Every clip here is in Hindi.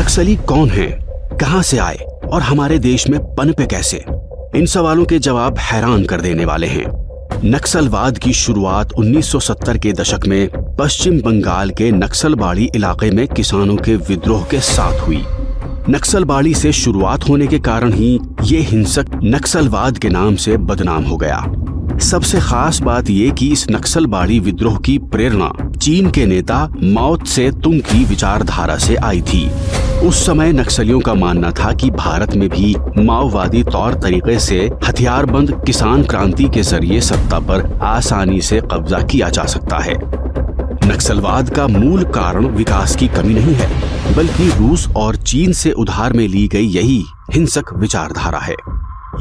नक्सली कौन हैं, कहां से आए और हमारे देश में पनपे कैसे? इन सवालों के जवाब हैरान कर देने वाले हैं। नक्सलवाद की शुरुआत 1970 के दशक में पश्चिम बंगाल के नक्सलबाड़ी इलाके में किसानों के विद्रोह के साथ हुई। नक्सलबाड़ी से शुरुआत होने के कारण ही ये हिंसक नक्सलवाद के नाम से बदनाम हो गया। सबसे खास बात ये कि इस नक्सलबाड़ी विद्रोह की प्रेरणा चीन के नेता माओ त्से तुंग की विचारधारा से आई थी। उस समय नक्सलियों का मानना था कि भारत में भी माओवादी तौर तरीके से हथियारबंद किसान क्रांति के जरिए सत्ता पर आसानी से कब्जा किया जा सकता है। नक्सलवाद का मूल कारण विकास की कमी नहीं है, बल्कि रूस और चीन से उधार में ली गई यही हिंसक विचारधारा है।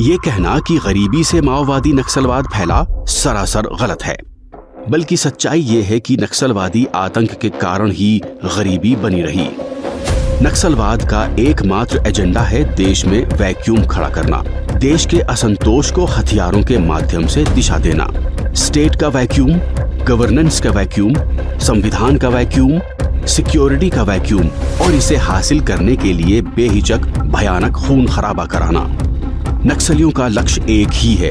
ये कहना कि गरीबी से माओवादी नक्सलवाद फैला सरासर गलत है, बल्कि सच्चाई ये है कि नक्सलवादी आतंक के कारण ही गरीबी बनी रही। नक्सलवाद का एकमात्र एजेंडा है देश में वैक्यूम खड़ा करना, देश के असंतोष को हथियारों के माध्यम से दिशा देना। स्टेट का वैक्यूम, गवर्नेंस का वैक्यूम, संविधान का वैक्यूम, सिक्योरिटी का वैक्यूम, और इसे हासिल करने के लिए बेहिचक भयानक खून खराबा कराना। नक्सलियों का लक्ष्य एक ही है,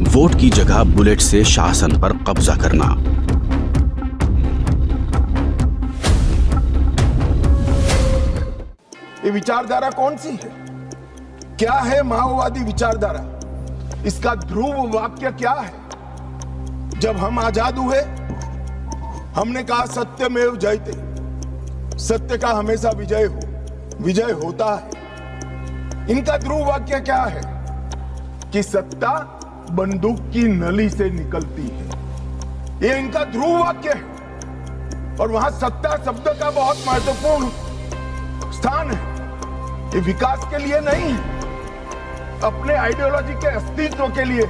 वोट की जगह बुलेट से शासन पर कब्जा करना। ये विचारधारा कौन सी है? क्या है माओवादी विचारधारा? इसका ध्रुव वाक्य क्या है? जब हम आजाद हुए, हमने कहा सत्यमेव जयते, सत्य का हमेशा विजय होता है। इनका ध्रुव वाक्य क्या है? कि सत्ता बंदूक की नली से निकलती है। ये इनका ध्रुव वाक्य है। और वहां सत्ता शब्द का बहुत महत्वपूर्ण स्थान है। ये विकास के लिए नहीं है, अपने आइडियोलॉजी के अस्तित्व के लिए,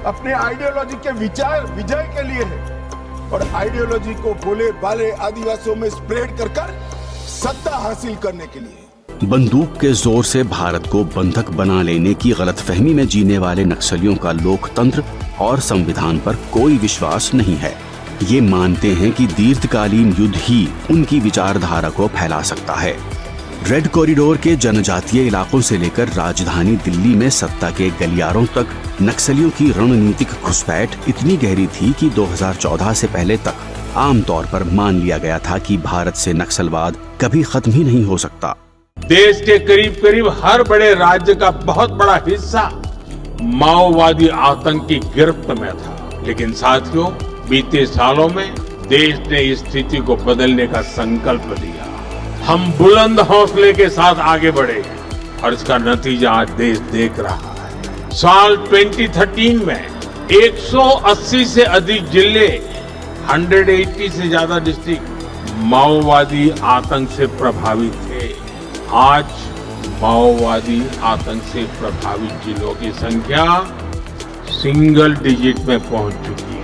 अपने आइडियोलॉजी के विजय के लिए है। और आइडियोलॉजी को बोले बाले आदिवासियों में स्प्रेड कर सत्ता हासिल करने के लिए। बंदूक के जोर से भारत को बंधक बना लेने की गलतफहमी में जीने वाले नक्सलियों का लोकतंत्र और संविधान पर कोई विश्वास नहीं है। ये मानते हैं कि दीर्घकालीन युद्ध ही उनकी विचारधारा को फैला सकता है। रेड कॉरिडोर के जनजातीय इलाकों से लेकर राजधानी दिल्ली में सत्ता के गलियारों तक नक्सलियों की रणनीतिक घुसपैठ इतनी गहरी थी कि 2014 से पहले तक आमतौर पर मान लिया गया था कि भारत से नक्सलवाद कभी खत्म ही नहीं हो सकता। देश के करीब करीब हर बड़े राज्य का बहुत बड़ा हिस्सा माओवादी आतंक की गिरफ्त में था। लेकिन साथियों, बीते सालों में देश ने इस स्थिति को बदलने का संकल्प लिया। हम बुलंद हौसले के साथ आगे बढ़े और इसका नतीजा आज देश देख रहा है। साल 2013 में 180 से अधिक जिले, 180 से ज्यादा डिस्ट्रिक्ट माओवादी आतंक से प्रभावित थे। आज माओवादी आतंक से प्रभावित जिलों की संख्या सिंगल डिजिट में पहुंच चुकी है।